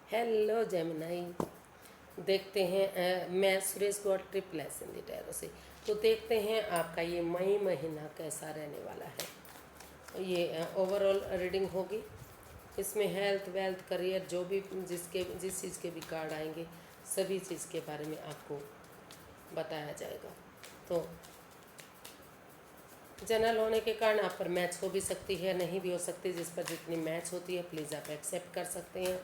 Hello Gemini. देखते हैं मैं Suresh Gaur triple S Hindi tarot से। तो देखते हैं आपका ये मई महीना कैसा रहने वाला है। ये ओवरऑल रीडिंग होगी। इसमें हेल्थ वेल्थ करियर जो भी जिस चीज़ के भी कार्ड आएंगे सभी चीज़ के बारे में आपको बताया जाएगा। तो जनरल होने के कारण आप पर मैच हो भी सकती है, नहीं भी हो सकती। जिस पर जितनी मैच होती है प्लीज़ आप एक्सेप्ट कर सकते हैं।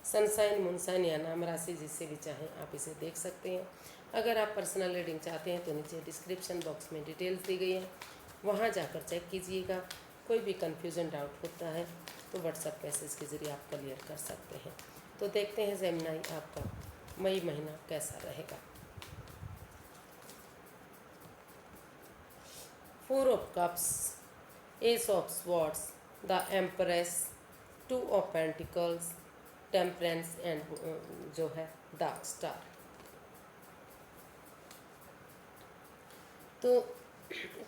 सनसाइन मूनसाइन या नाम राशि जिससे भी चाहें आप इसे देख सकते हैं। अगर आप पर्सनल रीडिंग चाहते हैं तो नीचे डिस्क्रिप्शन बॉक्स में डिटेल्स दी गई है, वहाँ जाकर चेक कीजिएगा। कोई भी कन्फ्यूज़न डाउट होता है तो व्हाट्सएप मैसेज के ज़रिए आप क्लियर कर सकते हैं। तो देखते हैं जेमिनाई आपका मई महीना कैसा रहेगा। Four of cups, S of swords, the empress, two of pentacles, temperance and जो है डार्क स्टार। तो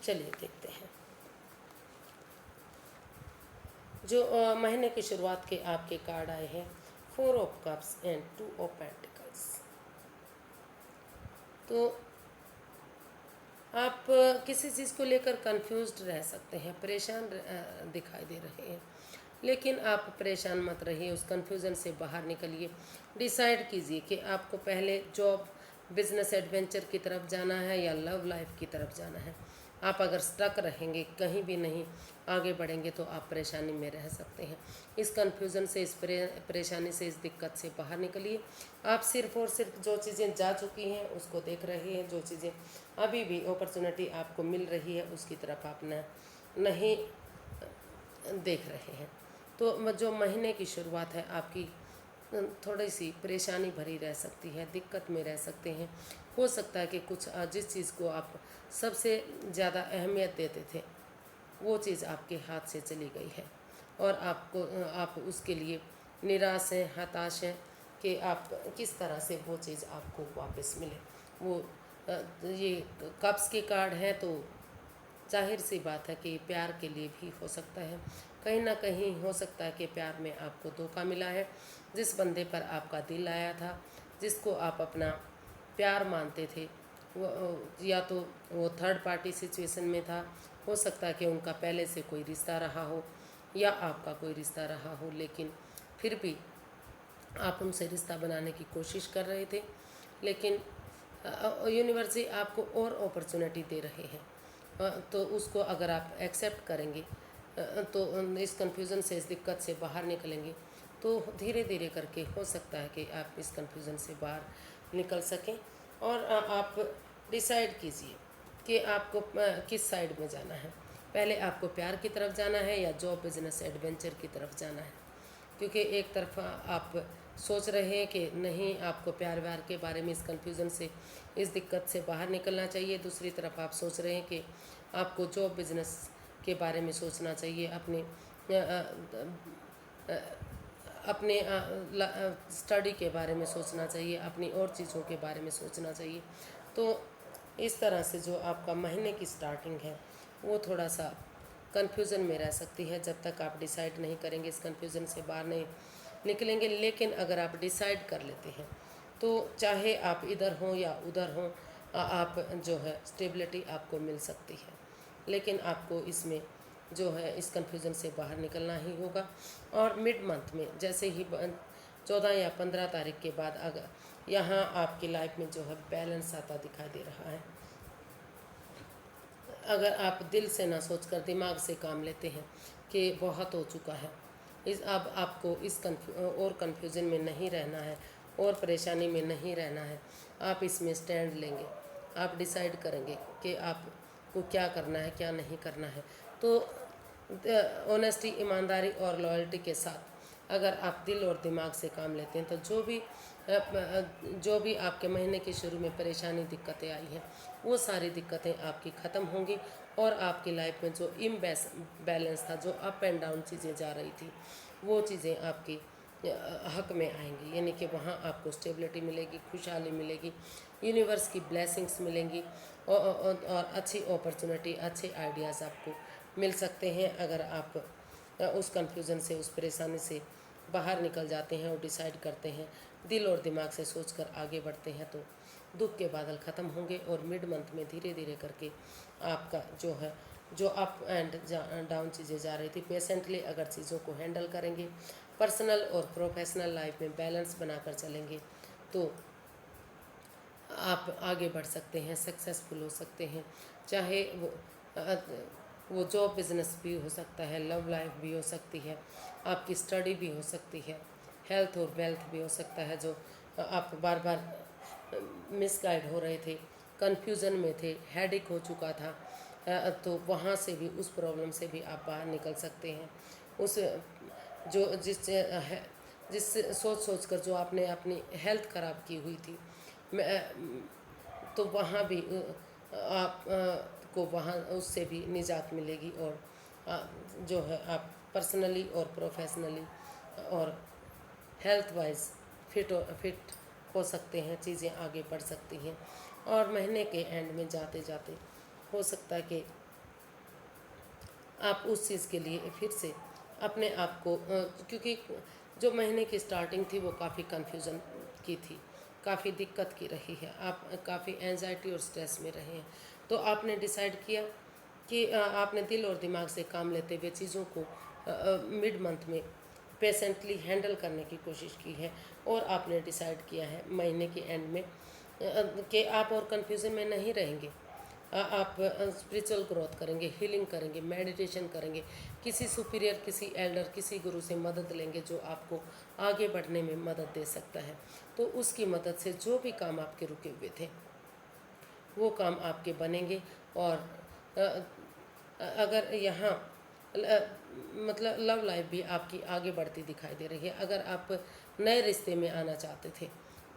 चलिए देखते हैं जो महीने की शुरुआत के आपके कार्ड आए हैं। Four of cups and two of pentacles. तो आप किसी चीज़ को लेकर कंफ्यूज्ड रह सकते हैं, परेशान दिखाई दे रहे हैं, लेकिन आप परेशान मत रहिए, उस कन्फ्यूज़न से बाहर निकलिए। डिसाइड कीजिए कि आपको पहले जॉब बिजनेस एडवेंचर की तरफ जाना है या लव लाइफ की तरफ जाना है। आप अगर स्टक रहेंगे, कहीं भी नहीं आगे बढ़ेंगे तो आप परेशानी में रह सकते हैं। इस कन्फ्यूज़न से, इस परेशानी से, इस दिक्कत से बाहर निकलिए। आप सिर्फ और सिर्फ जो चीज़ें जा चुकी हैं उसको देख रहे हैं, जो चीज़ें अभी भी अपॉर्चुनिटी आपको मिल रही है उसकी तरफ आप नहीं देख रहे हैं। तो जो महीने की शुरुआत है आपकी थोड़ी सी परेशानी भरी रह सकती है, दिक्कत में रह सकते हैं। हो सकता है कि कुछ जिस चीज़ को आप सबसे ज़्यादा अहमियत देते थे वो चीज़ आपके हाथ से चली गई है और आप उसके लिए निराश हैं, हताश हैं कि आप किस तरह से वो चीज़ आपको वापस मिले। वो ये कप्स के कार्ड हैं तो जाहिर सी बात है कि प्यार के लिए भी हो सकता है। कहीं ना कहीं हो सकता है कि प्यार में आपको धोखा मिला है। जिस बंदे पर आपका दिल आया था, जिसको आप अपना प्यार मानते थे, वो या तो वो थर्ड पार्टी सिचुएशन में था। हो सकता है कि उनका पहले से कोई रिश्ता रहा हो या आपका कोई रिश्ता रहा हो, लेकिन फिर भी आप उनसे रिश्ता बनाने की कोशिश कर रहे थे, लेकिन यूनिवर्स ही आपको और अपॉर्चुनिटी दे रहे हैं। तो उसको अगर आप एक्सेप्ट करेंगे तो इस कन्फ्यूज़न से, इस दिक्कत से बाहर निकलेंगे तो धीरे धीरे करके हो सकता है कि आप इस कन्फ्यूज़न से बाहर निकल सकें। और आप डिसाइड कीजिए कि आपको किस साइड में जाना है। पहले आपको प्यार की तरफ जाना है या जॉब बिजनेस एडवेंचर की तरफ जाना है। क्योंकि एक तरफ आप सोच रहे हैं कि नहीं, आपको प्यार व्यार के बारे में इस कन्फ्यूज़न से, इस दिक्कत से बाहर निकलना चाहिए। दूसरी तरफ आप सोच रहे हैं कि आपको जॉब बिजनेस के बारे में सोचना चाहिए, अपने स्टडी के बारे में सोचना चाहिए, अपनी और चीज़ों के बारे में सोचना चाहिए। तो इस तरह से जो आपका महीने की स्टार्टिंग है वो थोड़ा सा कन्फ्यूज़न में रह सकती है। जब तक आप डिसाइड नहीं करेंगे, इस कन्फ्यूज़न से बाहर नहीं निकलेंगे। लेकिन अगर आप डिसाइड कर लेते हैं तो चाहे आप इधर हों या उधर हों, आप जो है स्टेबिलिटी आपको मिल सकती है। लेकिन आपको इसमें जो है इस कन्फ्यूज़न से बाहर निकलना ही होगा। और मिड मंथ में जैसे ही 14 या 15 तारीख के बाद अगर यहाँ आपकी लाइफ में जो है बैलेंस आता दिखाई दे रहा है। अगर आप दिल से ना सोचकर दिमाग से काम लेते हैं कि बहुत हो चुका है, अब आपको इस कन्फ्यूज़न में नहीं रहना है और परेशानी में नहीं रहना है। आप इसमें स्टैंड लेंगे, आप डिसाइड करेंगे कि आपको क्या करना है, क्या नहीं करना है। तो ऑनेस्टी, ईमानदारी और लॉयल्टी के साथ अगर आप दिल और दिमाग से काम लेते हैं तो जो भी आपके महीने के शुरू में परेशानी, दिक्कतें आई हैं वो सारी दिक्कतें आपकी ख़त्म होंगी और आपकी लाइफ में जो बैलेंस था, जो अप एंड डाउन चीज़ें जा रही थी, वो चीज़ें आपकी हक में आएंगी। यानी कि वहाँ आपको स्टेबिलिटी मिलेगी, खुशहाली मिलेगी, यूनिवर्स की ब्लेसिंग्स मिलेंगी और अच्छी अपॉर्चुनिटी, अच्छे आइडियाज़ आपको मिल सकते हैं। अगर आप उस कन्फ्यूज़न से, उस परेशानी से बाहर निकल जाते हैं और डिसाइड करते हैं, दिल और दिमाग से सोचकर आगे बढ़ते हैं, तो दुख के बादल ख़त्म होंगे और मिड मंथ में धीरे धीरे करके आपका जो है, जो अप एंड डाउन चीज़ें जा रही थी, पेशेंटली अगर चीज़ों को हैंडल करेंगे, पर्सनल और प्रोफेशनल लाइफ में बैलेंस बनाकर चलेंगे, तो आप आगे बढ़ सकते हैं, सक्सेसफुल हो सकते हैं। चाहे वो जॉब बिजनेस भी हो सकता है, लव लाइफ भी हो सकती है, आपकी स्टडी भी हो सकती है, हेल्थ और वेल्थ भी हो सकता है। जो आप बार बार मिसगाइड हो रहे थे, कन्फ्यूज़न में थे, हेडेक हो चुका था, तो वहाँ से भी, उस प्रॉब्लम से भी आप बाहर निकल सकते हैं। उस जो जिस सोच सोच कर जो आपने अपनी हेल्थ ख़राब की हुई थी, तो वहाँ भी आप को वहाँ उससे भी निजात मिलेगी, और जो है आप पर्सनली और प्रोफेशनली और हेल्थ वाइज फिट हो सकते हैं, चीज़ें आगे बढ़ सकती हैं। और महीने के एंड में जाते जाते हो सकता है कि आप उस चीज़ के लिए फिर से अपने आप को, क्योंकि जो महीने की स्टार्टिंग थी वो काफ़ी कन्फ्यूज़न की थी, काफ़ी दिक्कत की रही है, आप काफ़ी एंजाइटी और स्ट्रेस में रहे हैं, तो आपने डिसाइड किया कि आपने दिल और दिमाग से काम लेते हुए चीज़ों को मिड मंथ में पेशेंटली हैंडल करने की कोशिश की है, और आपने डिसाइड किया है महीने के एंड में कि आप और कन्फ्यूज़न में नहीं रहेंगे। आप स्पिरिचुअल ग्रोथ करेंगे, हीलिंग करेंगे, मेडिटेशन करेंगे, किसी सुपीरियर, किसी एल्डर, किसी गुरु से मदद लेंगे जो आपको आगे बढ़ने में मदद दे सकता है। तो उसकी मदद से जो भी काम आपके रुके हुए थे वो काम आपके बनेंगे। और अगर यहाँ मतलब लव लाइफ भी आपकी आगे बढ़ती दिखाई दे रही है। अगर आप नए रिश्ते में आना चाहते थे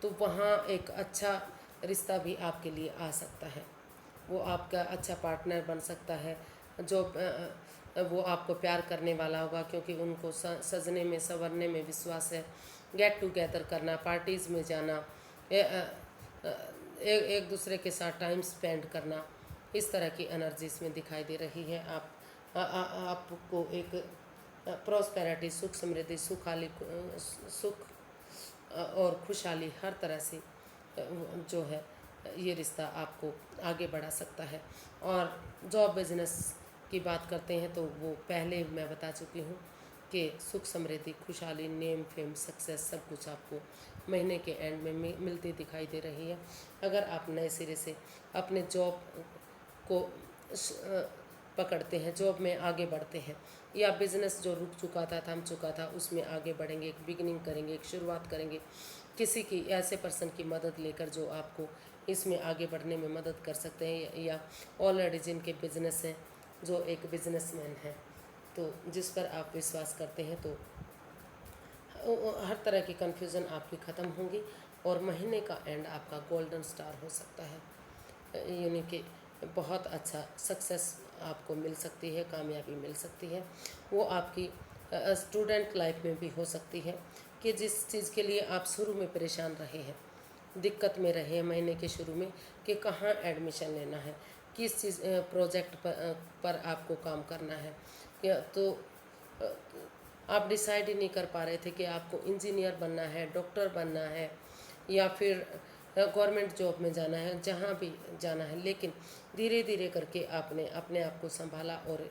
तो वहाँ एक अच्छा रिश्ता भी आपके लिए आ सकता है, वो आपका अच्छा पार्टनर बन सकता है, जो वो आपको प्यार करने वाला होगा, क्योंकि उनको सजने में संवरने में विश्वास है। गेट टुगेदर करना, पार्टीज़ में जाना, एक दूसरे के साथ टाइम स्पेंड करना, इस तरह की एनर्जी इसमें दिखाई दे रही है। आपको एक प्रॉस्पेरिटी, सुख समृद्धि, सुख और खुशहाली हर तरह से जो है ये रिश्ता आपको आगे बढ़ा सकता है। और जॉब बिजनेस की बात करते हैं तो वो पहले मैं बता चुकी हूँ कि सुख समृद्धि, खुशहाली, नेम फेम, सक्सेस, सब कुछ आपको महीने के एंड में मिलती दिखाई दे रही है। अगर आप नए सिरे से अपने जॉब को पकड़ते हैं, जॉब में आगे बढ़ते हैं, या बिज़नेस जो रुक चुका था, थम चुका था, उसमें आगे बढ़ेंगे, एक बिगिनिंग करेंगे, एक शुरुआत करेंगे, किसी की ऐसे पर्सन की मदद लेकर जो आपको इसमें आगे बढ़ने में मदद कर सकते हैं, या ऑलरेडी जिनके बिजनेस हैं, जो एक बिजनेसमैन है, तो जिस पर आप विश्वास करते हैं, तो हर तरह की कन्फ्यूज़न आपकी ख़त्म होंगी और महीने का एंड आपका गोल्डन स्टार हो सकता है। यानी कि बहुत अच्छा सक्सेस आपको मिल सकती है, कामयाबी मिल सकती है। वो आपकी स्टूडेंट लाइफ में भी हो सकती है कि जिस चीज़ के लिए आप शुरू में परेशान रहे हैं, दिक्कत में रहे हैं महीने के शुरू में, कि कहाँ एडमिशन लेना है, किस चीज़ प्रोजेक्ट पर आपको काम करना है, तो आप डिसाइड ही नहीं कर पा रहे थे कि आपको इंजीनियर बनना है, डॉक्टर बनना है, या फिर गवर्नमेंट जॉब में जाना है, जहाँ भी जाना है। लेकिन धीरे धीरे करके आपने अपने आप को संभाला और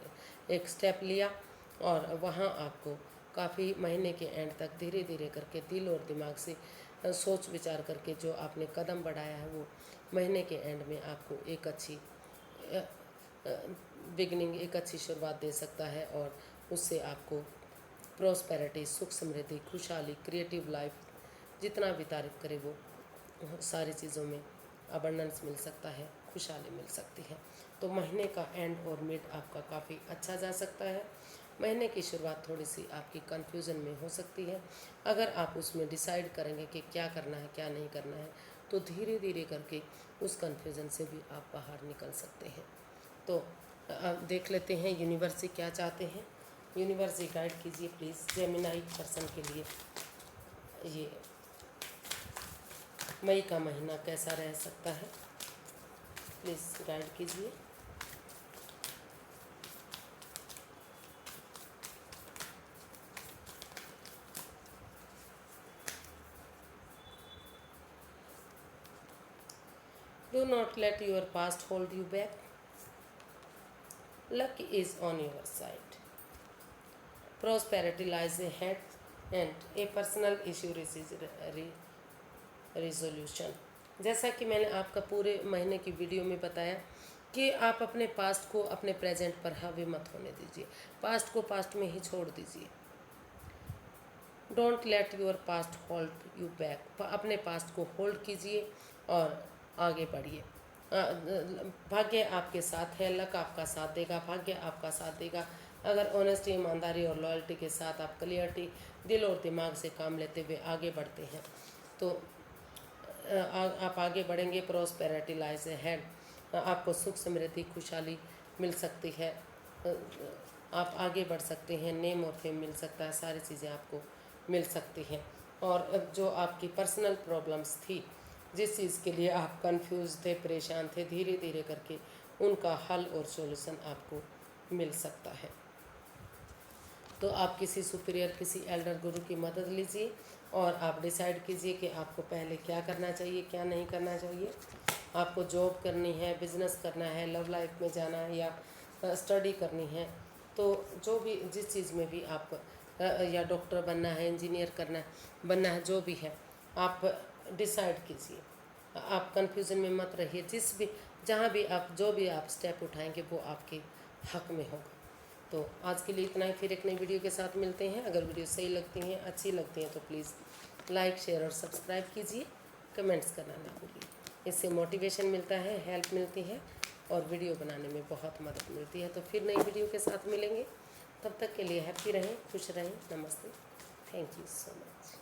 एक स्टेप लिया, और वहाँ आपको काफ़ी महीने के एंड तक धीरे धीरे करके दिल और दिमाग से सोच विचार करके जो आपने कदम बढ़ाया है, वो महीने के एंड में आपको एक अच्छी बिगनिंग, एक अच्छी शुरुआत दे सकता है, और उससे आपको प्रॉस्पेरिटी, सुख समृद्धि, खुशहाली, क्रिएटिव लाइफ, जितना भी तारीफ करे वो सारी चीज़ों में अबंडेंस मिल सकता है, खुशहाली मिल सकती है। तो महीने का एंड और मिड आपका काफ़ी अच्छा जा सकता है। महीने की शुरुआत थोड़ी सी आपकी कन्फ्यूज़न में हो सकती है। अगर आप उसमें डिसाइड करेंगे कि क्या करना है, क्या नहीं करना है, तो धीरे धीरे करके उस कन्फ्यूज़न से भी आप बाहर निकल सकते हैं। तो देख लेते हैं यूनिवर्स क्या चाहते हैं। यूनिवर्स गाइड कीजिए प्लीज़ जेमिनाई पर्सन के लिए ये मई का महीना कैसा रह सकता है, प्लीज़ गाइड कीजिए। Do not let your past hold you back. Luck is on your side. Prosperity lies ahead and a personal issue receives resolution. जैसा कि मैंने आपका पूरे महीने की वीडियो में बताया कि आप अपने पास्ट को अपने प्रेजेंट पर हावी मत होने दीजिए, पास्ट को पास्ट में ही छोड़ दीजिए। Don't let your past hold you back, अपने पास्ट को होल्ड कीजिए और आगे बढ़िए। भाग्य आपके साथ है, लक आपका साथ देगा, भाग्य आपका साथ देगा अगर ऑनेस्टी, ईमानदारी और लॉयल्टी के साथ आप क्लियरिटी, दिल और दिमाग से काम लेते हुए आगे बढ़ते हैं तो आप आगे बढ़ेंगे। प्रॉस्पेरिटी लाइज अहेड, आपको सुख, समृद्धि, खुशहाली मिल सकती है, आप आगे बढ़ सकते हैं, नेम और फेम मिल सकता है, सारी चीज़ें आपको मिल सकती हैं। और जो आपकी पर्सनल प्रॉब्लम्स थी, जिस चीज़ के लिए आप कंफ्यूज थे, परेशान थे, धीरे धीरे करके उनका हल और सॉल्यूशन आपको मिल सकता है। तो आप किसी सुपीरियर, किसी एल्डर गुरु की मदद लीजिए और आप डिसाइड कीजिए कि आपको पहले क्या करना चाहिए, क्या नहीं करना चाहिए। आपको जॉब करनी है, बिजनेस करना है, लव लाइफ में जाना है या स्टडी करनी है, तो जो भी जिस चीज़ में भी आप या डॉक्टर बनना है, इंजीनियर बनना है, जो भी है आप डिसाइड कीजिए। आप कंफ्यूजन में मत रहिए, जहाँ भी आप जो भी आप स्टेप उठाएंगे वो आपके हक में होगा। तो आज के लिए इतना ही, फिर एक नई वीडियो के साथ मिलते हैं। अगर वीडियो सही लगती हैं, अच्छी लगती हैं तो प्लीज़ लाइक, शेयर और सब्सक्राइब कीजिए, कमेंट्स करना ना भूलिए। इससे मोटिवेशन मिलता है, हेल्प मिलती है और वीडियो बनाने में बहुत मदद मिलती है। तो फिर नई वीडियो के साथ मिलेंगे, तब तक के लिए हैप्पी रहें, खुश रहें। नमस्ते, थैंक यू सो मच।